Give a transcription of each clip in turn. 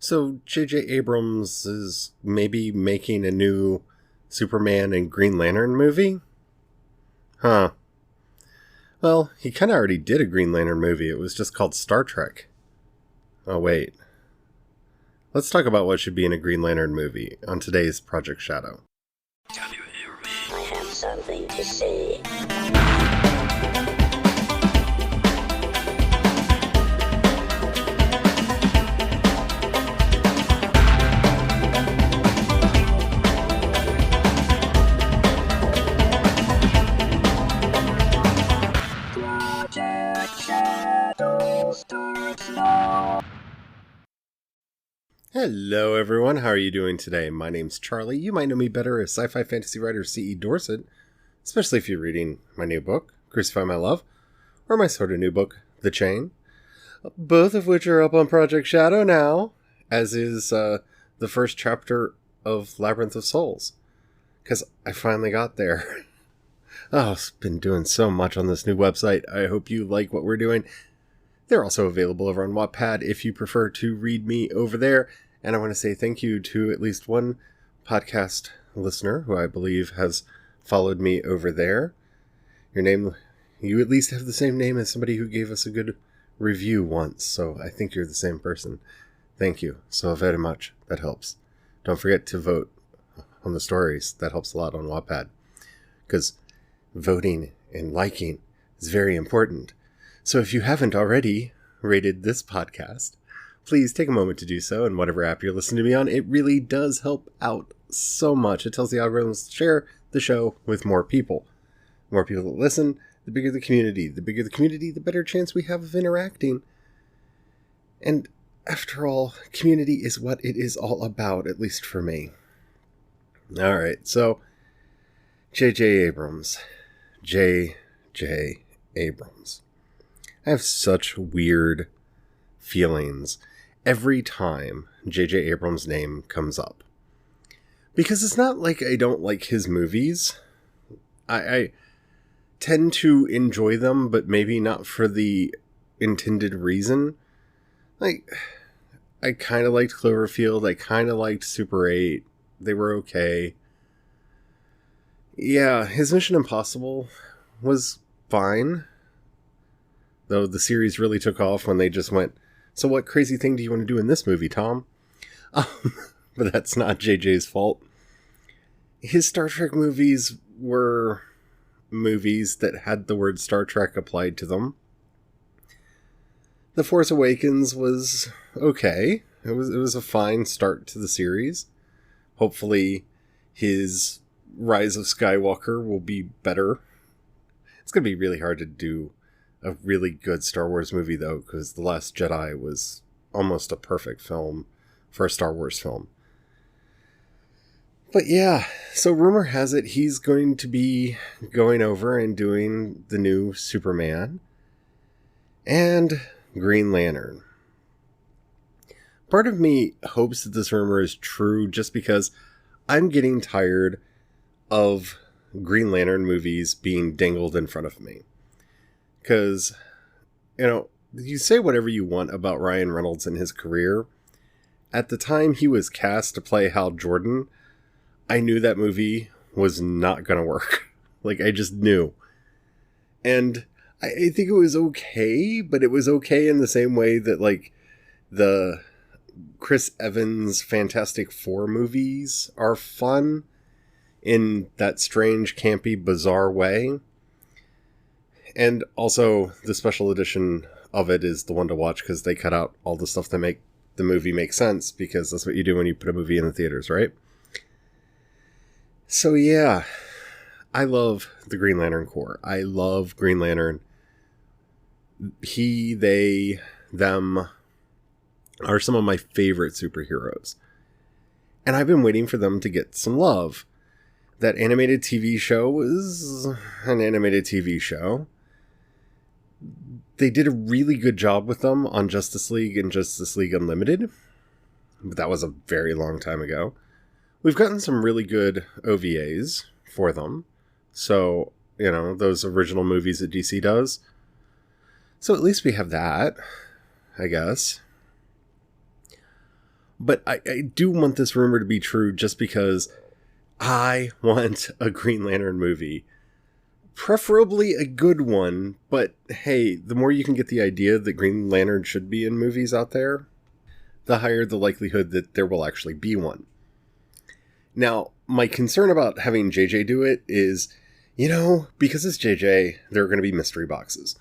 So JJ Abrams is maybe making a new Superman and Green Lantern movie? Huh. Well, he kind of already did a Green Lantern movie. It was just called Star Trek. Oh, wait. Let's talk about what should be in a Green Lantern movie on today's Project Shadow. Can you hear me? I have something to say. Project Shadow starts now. Hello, everyone. How are you doing today? My name's Charlie. You might know me better as sci-fi fantasy writer C.E. Dorset, especially if you're reading my new book, Crucify My Love, or my sort of new book, The Chain, both of which are up on Project Shadow now, as is the first chapter of Labyrinth of Souls, because I finally got there. Oh, I've been doing so much on this new website. I hope you like what we're doing. They're also available over on Wattpad if you prefer to read me over there. And I want to say thank you to at least one podcast listener who I believe has followed me over there. Your name, you at least have the same name as somebody who gave us a good review once. So I think you're the same person. Thank you so very much. That helps. Don't forget to vote on the stories. That helps a lot on Wattpad. Because voting and liking is very important. So if you haven't already rated this podcast, please take a moment to do so in whatever app you're listening to me on. It really does help out so much. It tells the algorithms to share the show with more people. The more people that listen, the bigger the community. The bigger the community, the better chance we have of interacting. And after all, community is what it is all about, at least for me. All right, so JJ Abrams. JJ Abrams. I have such weird feelings every time JJ Abrams' name comes up. Because it's not like I don't like his movies. I tend to enjoy them, but maybe not for the intended reason. Like, I kind of liked Cloverfield. I kind of liked Super 8. They were okay. Yeah, his Mission Impossible was fine. Though the series really took off when they just went, so what crazy thing do you want to do in this movie, Tom? But that's not JJ's fault. His Star Trek movies were movies that had the word Star Trek applied to them. The Force Awakens was okay. It was a fine start to the series. Hopefully his Rise of Skywalker will be better. It's going to be really hard to do a really good Star Wars movie, though, because The Last Jedi was almost a perfect film for a Star Wars film. But yeah, so rumor has it he's going to be going over and doing the new Superman and Green Lantern. Part of me hopes that this rumor is true just because I'm getting tired of Green Lantern movies being dangled in front of me. Because, you say whatever you want about Ryan Reynolds and his career. At the time he was cast to play Hal Jordan, I knew that movie was not going to work. Like, I just knew. And I think it was okay, but it was okay in the same way that, like, the Chris Evans Fantastic Four movies are fun in that strange, campy, bizarre way. And also, the special edition of it is the one to watch because they cut out all the stuff that make the movie make sense, because that's what you do when you put a movie in the theaters, right? So yeah, I love the Green Lantern Corps. I love Green Lantern. He, they, them are some of my favorite superheroes. And I've been waiting for them to get some love. That animated TV show was an animated TV show. They did a really good job with them on Justice League and Justice League Unlimited. But that was a very long time ago. We've gotten some really good OVAs for them. So, those original movies that DC does. So at least we have that, I guess. But I do want this rumor to be true just because I want a Green Lantern movie. Preferably a good one, but hey, the more you can get the idea that Green Lantern should be in movies out there, the higher the likelihood that there will actually be one. Now, my concern about having JJ do it is, because it's JJ, there are going to be mystery boxes.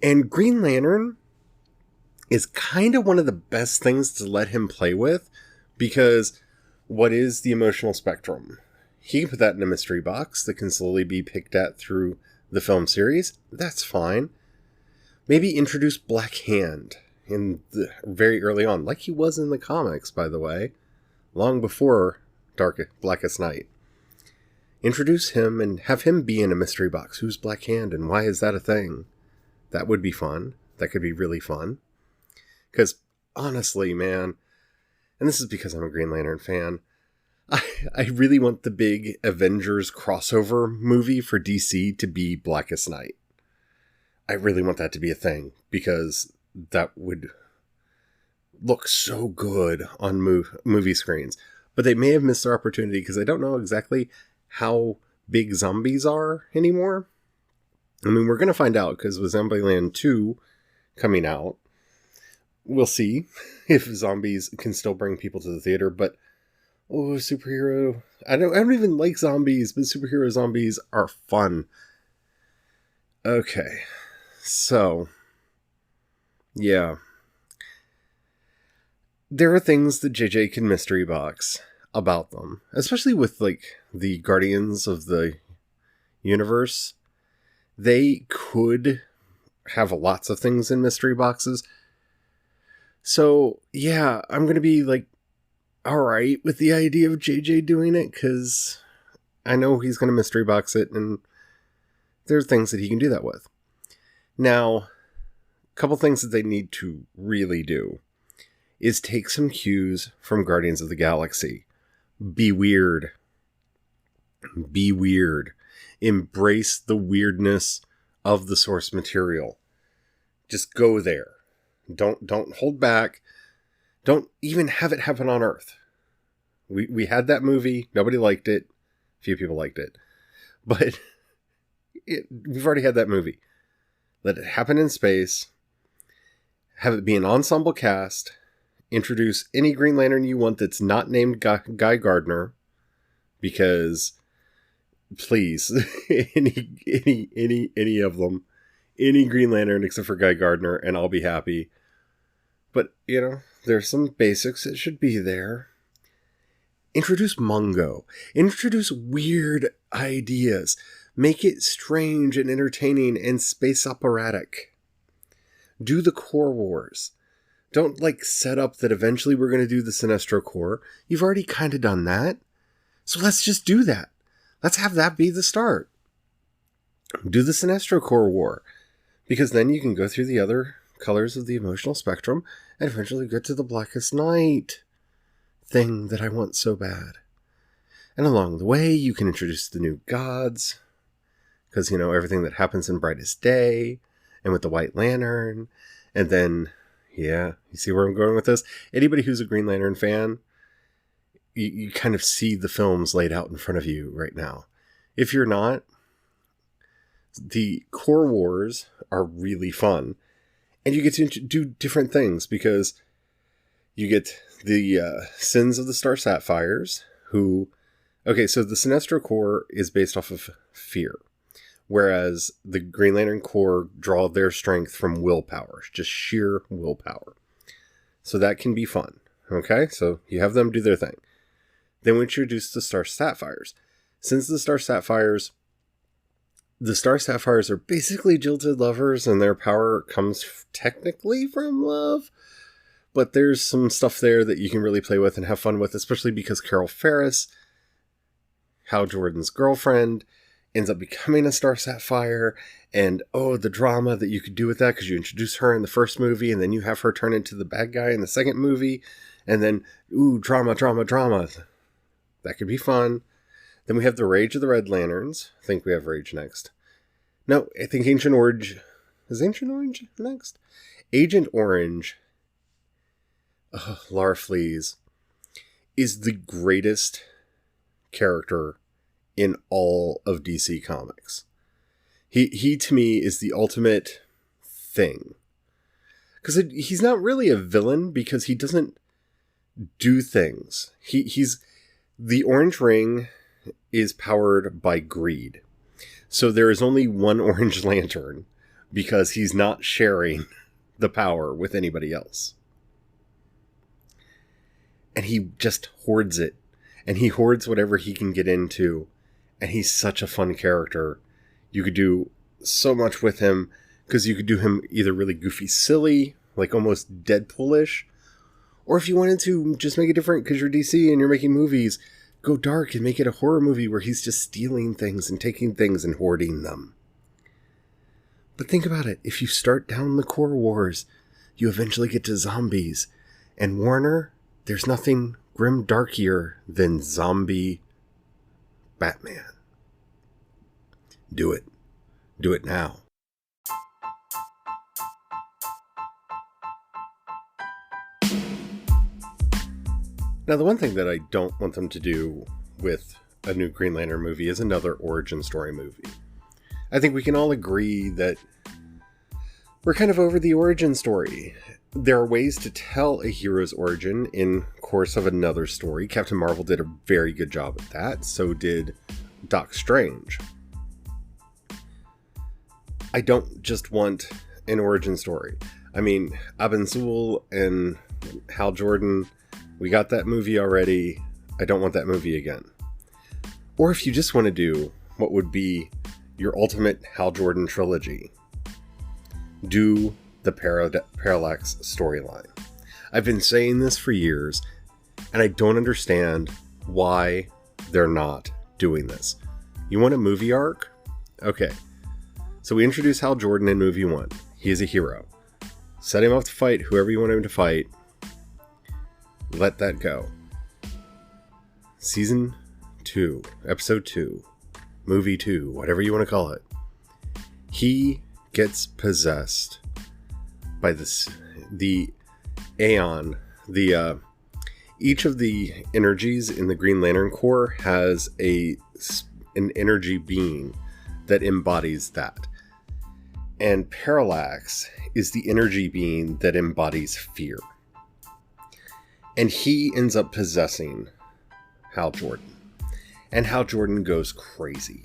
And Green Lantern is kind of one of the best things to let him play with, because what is the emotional spectrum? He can put that in a mystery box that can slowly be picked at through the film series. That's fine. Maybe introduce Black Hand very early on, like he was in the comics, by the way, long before Blackest Night. Introduce him and have him be in a mystery box. Who's Black Hand and why is that a thing? That would be fun. That could be really fun. Because honestly, man, and this is because I'm a Green Lantern fan, I really want the big Avengers crossover movie for DC to be Blackest Night. I really want that to be a thing, because that would look so good on movie screens. But they may have missed their opportunity, because I don't know exactly how big zombies are anymore. I mean, we're going to find out, because with Zombieland 2 coming out, we'll see if zombies can still bring people to the theater, but superhero. I don't even like zombies, but superhero zombies are fun. Okay. So, yeah. There are things that JJ can mystery box about them, especially with like the Guardians of the Universe. They could have lots of things in mystery boxes. So, yeah, I'm going to be like, alright with the idea of JJ doing it, because I know he's going to mystery box it, and there's things that he can do that with. Now, a couple things that they need to really do is take some cues from Guardians of the Galaxy. Be weird. Be weird. Embrace the weirdness of the source material. Just go there. Don't hold back. Don't even have it happen on Earth. We had that movie. Nobody liked it. Few people liked it. But we've already had that movie. Let it happen in space. Have it be an ensemble cast. Introduce any Green Lantern you want that's not named Guy Gardner. Because, please, any of them. Any Green Lantern except for Guy Gardner, and I'll be happy. But, there's some basics that should be there. Introduce Mungo. Introduce weird ideas. Make it strange and entertaining and space operatic. Do the Core Wars. Don't, set up that eventually we're going to do the Sinestro Corps. You've already kind of done that. So let's just do that. Let's have that be the start. Do the Sinestro Corps War. Because then you can go through the other colors of the emotional spectrum and eventually get to the Blackest Night thing that I want so bad. And along the way, you can introduce the new gods. Because, everything that happens in Brightest Day and with the White Lantern. And then, yeah, you see where I'm going with this? Anybody who's a Green Lantern fan, you kind of see the films laid out in front of you right now. If you're not, the Core Wars are really fun. And you get to do different things, because you get the Sins of the Star Sapphires, who... Okay, so the Sinestro Corps is based off of fear, whereas the Green Lantern Corps draw their strength from willpower, just sheer willpower. So that can be fun, okay? So you have them do their thing. Then we introduce the Star Sapphires. Since the Star Sapphires are basically jilted lovers, and their power comes technically from love. But there's some stuff there that you can really play with and have fun with, especially because Carol Ferris, Hal Jordan's girlfriend, ends up becoming a Star Sapphire. And, the drama that you could do with that, because you introduce her in the first movie, and then you have her turn into the bad guy in the second movie. And then, drama. That could be fun. Then we have the Rage of the Red Lanterns. I think we have Rage next. No, I think Ancient Orange. Is Ancient Orange next? Agent Orange Lara Flees is the greatest character in all of DC Comics. He to me is the ultimate thing. Because he's not really a villain because he doesn't do things. He's the Orange Ring is powered by greed. So there is only one Orange Lantern because he's not sharing the power with anybody else. And he just hoards it. And he hoards whatever he can get into. And he's such a fun character. You could do so much with him because you could do him either really goofy silly, like almost Deadpool-ish, or if you wanted to just make it different because you're DC and you're making movies, go dark and make it a horror movie where he's just stealing things and taking things and hoarding them. But think about it. If you start down the core wars, you eventually get to zombies. And Warner, there's nothing grim darkier than zombie Batman. Do it. Do it now. Now, the one thing that I don't want them to do with a new Green Lantern movie is another origin story movie. I think we can all agree that we're kind of over the origin story. There are ways to tell a hero's origin in course of another story. Captain Marvel did a very good job at that. So did Doc Strange. I don't just want an origin story. I mean, Abin Sewell and Hal Jordan, we got that movie already. I don't want that movie again. Or if you just want to do what would be your ultimate Hal Jordan trilogy, do the Parallax storyline. I've been saying this for years, and I don't understand why they're not doing this. You want a movie arc? Okay. So we introduce Hal Jordan in movie 1. He is a hero. Set him up to fight whoever you want him to fight. Let that go. Season 2, episode 2, movie 2, whatever you want to call it. He gets possessed by the Aeon. Each of the energies in the Green Lantern Corps has an energy being that embodies that. And Parallax is the energy being that embodies fear. And he ends up possessing Hal Jordan. And Hal Jordan goes crazy.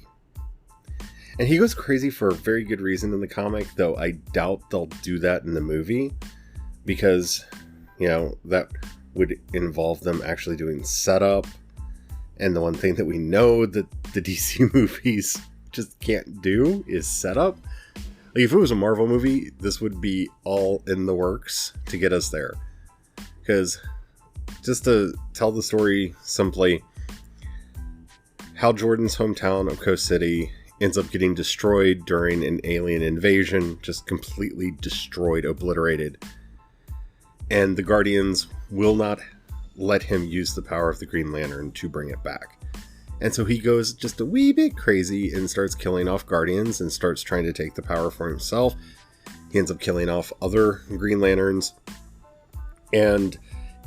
And he goes crazy for a very good reason in the comic, though I doubt they'll do that in the movie. Because, that would involve them actually doing setup. And the one thing that we know that the DC movies just can't do is setup. Like, if it was a Marvel movie, this would be all in the works to get us there. Because, just to tell the story simply, Hal Jordan's hometown of Coast City ends up getting destroyed during an alien invasion, just completely destroyed, obliterated. And the Guardians will not let him use the power of the Green Lantern to bring it back. And so he goes just a wee bit crazy and starts killing off Guardians and starts trying to take the power for himself. He ends up killing off other Green Lanterns. And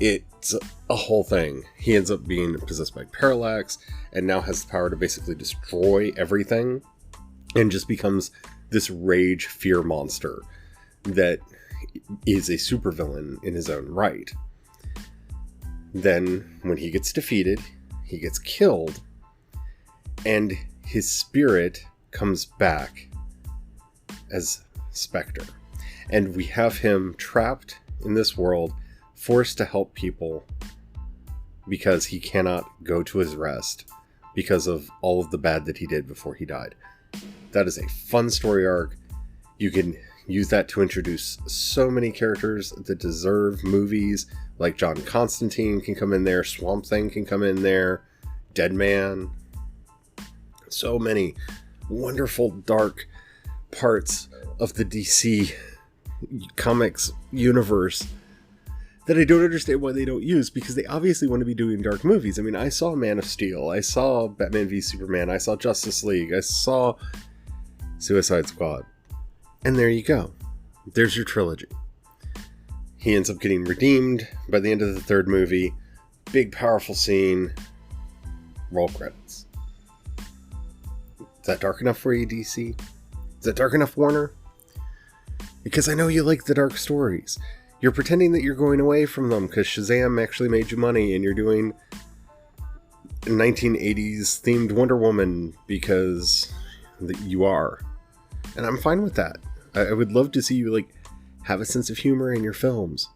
it's a whole thing. He ends up being possessed by Parallax and now has the power to basically destroy everything and just becomes this rage fear monster that is a supervillain in his own right. Then, when he gets defeated, he gets killed, and his spirit comes back as Spectre. And we have him trapped in this world, forced to help people because he cannot go to his rest because of all of the bad that he did before he died. That is a fun story arc. You can use that to introduce so many characters that deserve movies, like John Constantine can come in there, Swamp Thing can come in there, Deadman. So many wonderful dark parts of the DC comics universe that I don't understand why they don't use, because they obviously want to be doing dark movies. I mean, I saw Man of Steel, I saw Batman v Superman, I saw Justice League, I saw Suicide Squad. And there you go. There's your trilogy. he ends up getting redeemed by the end of the third movie. Big, powerful scene. Roll credits. Is that dark enough for you, DC? Is that dark enough, Warner? Because I know you like the dark stories. You're pretending that you're going away from them because Shazam actually made you money and you're doing 1980s themed Wonder Woman because you are. And I'm fine with that. I would love to see you have a sense of humor in your films.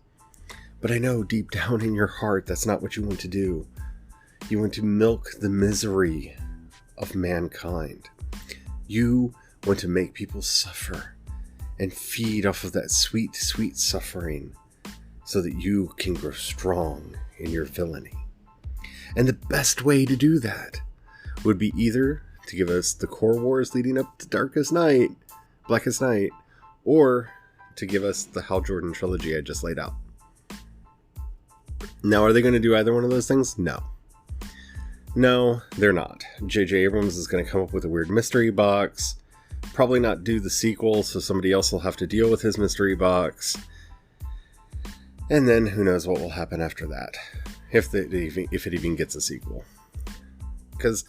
But I know deep down in your heart that's not what you want to do. You want to milk the misery of mankind. You want to make people suffer and feed off of that sweet, sweet suffering so that you can grow strong in your villainy. And the best way to do that would be either to give us the core wars leading up to Darkest Night, Blackest Night, or to give us the Hal Jordan trilogy I just laid out. Now, are they going to do either one of those things? No. No, they're not. JJ Abrams is going to come up with a weird mystery box. Probably not do the sequel, so somebody else will have to deal with his mystery box. And then who knows what will happen after that. If it even gets a sequel. Because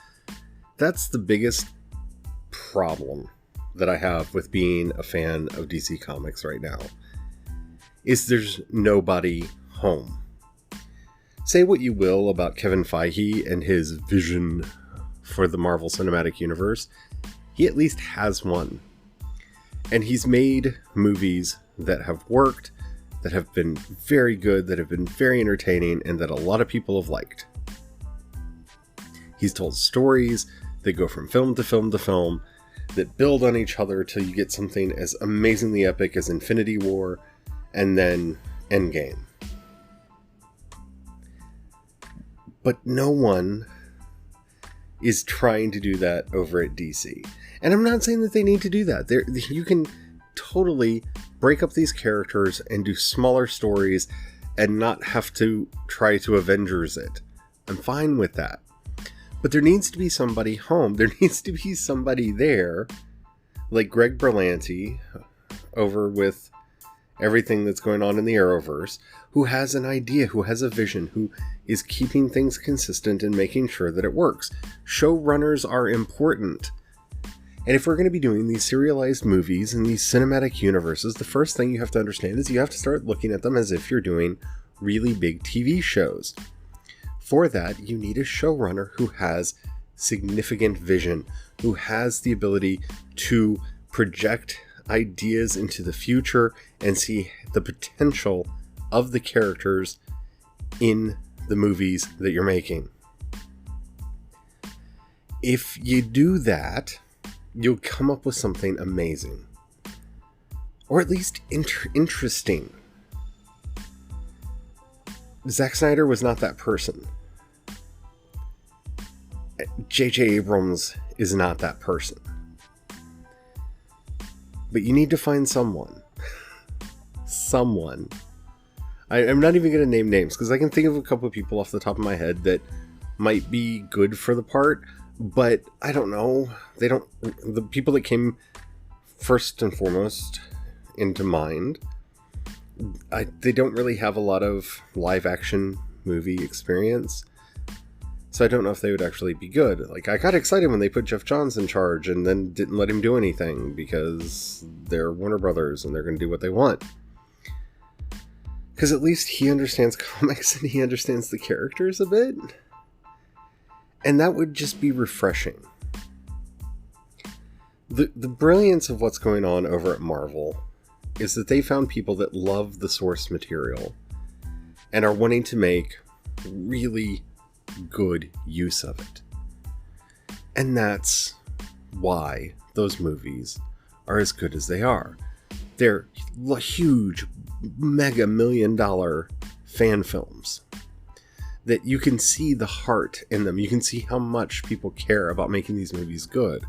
that's the biggest problem that I have with being a fan of DC Comics right now. Is there's nobody home. Say what you will about Kevin Feige and his vision for the Marvel Cinematic Universe. He at least has one. And he's made movies that have worked, that have been very good, that have been very entertaining, and that a lot of people have liked. He's told stories that go from film to film to film, that build on each other till you get something as amazingly epic as Infinity War, and then Endgame. But no one is trying to do that over at DC. And I'm not saying that they need to do that. You can totally break up these characters and do smaller stories and not have to try to Avengers it. I'm fine with that. But there needs to be somebody home. There needs to be somebody there, like Greg Berlanti, over with everything that's going on in the Arrowverse, who has an idea, who has a vision, who is keeping things consistent and making sure that it works. Showrunners are important. And if we're going to be doing these serialized movies and these cinematic universes, the first thing you have to understand is you have to start looking at them as if you're doing really big TV shows. For that, you need a showrunner who has significant vision, who has the ability to project ideas into the future and see the potential of the characters in the movies that you're making. If you do that, you'll come up with something amazing. Or at least interesting. Zack Snyder was not that person. JJ Abrams is not that person. But you need to find someone. Someone. I'm not even going to name names, because I can think of a couple of people off the top of my head that might be good for the part, but I don't know. The people that came first and foremost into mind, they don't really have a lot of live action movie experience. So I don't know if they would actually be good. I got excited when they put Jeff Johns in charge and then didn't let him do anything because they're Warner Brothers and they're going to do what they want. Because at least he understands comics and he understands the characters a bit. And that would just be refreshing. The brilliance of what's going on over at Marvel is that they found people that love the source material and are wanting to make really good use of it. And that's why those movies are as good as they are. They're huge, mega $1 million fan films that you can see the heart in them. You can see how much people care about making these movies good.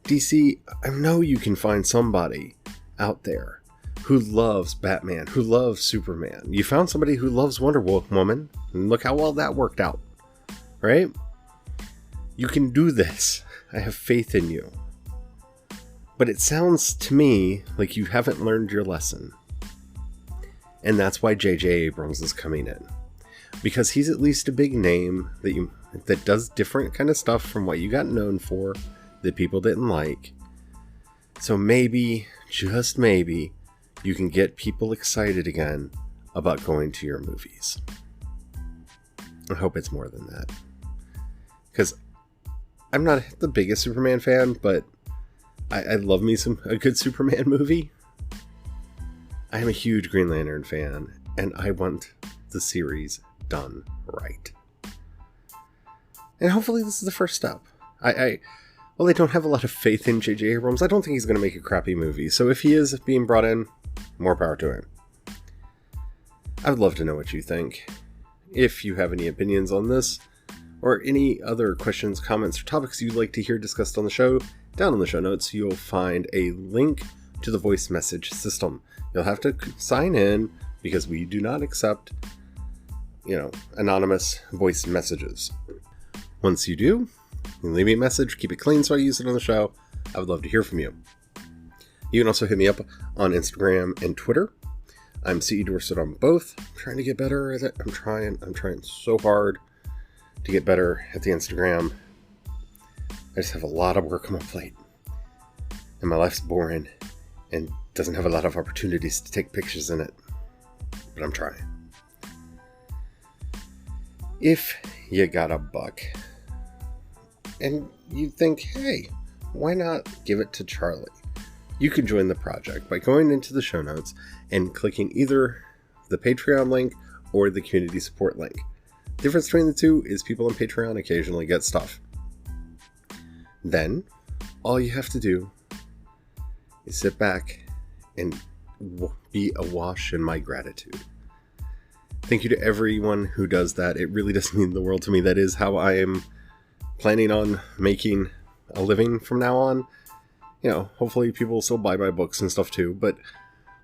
DC, I know you can find somebody out there who loves Batman, who loves Superman. You found somebody who loves Wonder Woman, and look how well that worked out, right? You can do this. I have faith in you. But it sounds to me like you haven't learned your lesson. And that's why JJ Abrams is coming in. Because he's at least a big name that does different kind of stuff from what you got known for that people didn't like. So maybe, just maybe, you can get people excited again about going to your movies. I hope it's more than that. Because I'm not the biggest Superman fan, but I love me a good Superman movie. I am a huge Green Lantern fan, and I want the series done right. And hopefully this is the first step. Well, I don't have a lot of faith in JJ Abrams. I don't think he's going to make a crappy movie. So if he is being brought in, more power to him. I would love to know what you think. If you have any opinions on this, or any other questions, comments, or topics you'd like to hear discussed on the show, down in the show notes you'll find a link to the voice message system. You'll have to sign in because we do not accept, anonymous voice messages. Once you do, you can leave me a message, keep it clean so I use it on the show. I would love to hear from you. You can also hit me up on Instagram and Twitter. I'm CE Dorset on both. I'm trying to get better at it. I'm trying so hard to get better at the Instagram. I just have a lot of work on my plate. And my life's boring and doesn't have a lot of opportunities to take pictures in it. But I'm trying. If you got a buck and you think, hey, why not give it to Charlie? You can join the project by going into the show notes and clicking either the Patreon link or the community support link. The difference between the two is people on Patreon occasionally get stuff. Then, all you have to do is sit back and be awash in my gratitude. Thank you to everyone who does that. It really does mean the world to me. That is how I am planning on making a living from now on. Hopefully people will still buy my books and stuff too, but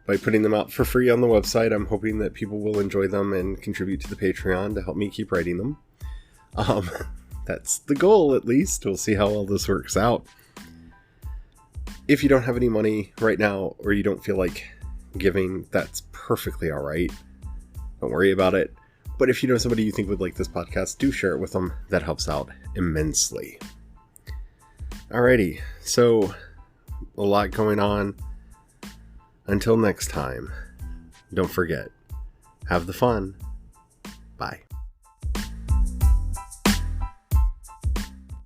by putting them out for free on the website, I'm hoping that people will enjoy them and contribute to the Patreon to help me keep writing them. That's the goal, at least. We'll see how all this works out. If you don't have any money right now, or you don't feel like giving, that's perfectly alright. Don't worry about it. But if you know somebody you think would like this podcast, do share it with them. That helps out immensely. Alrighty, so a lot going on. Until next time, don't forget, have the fun,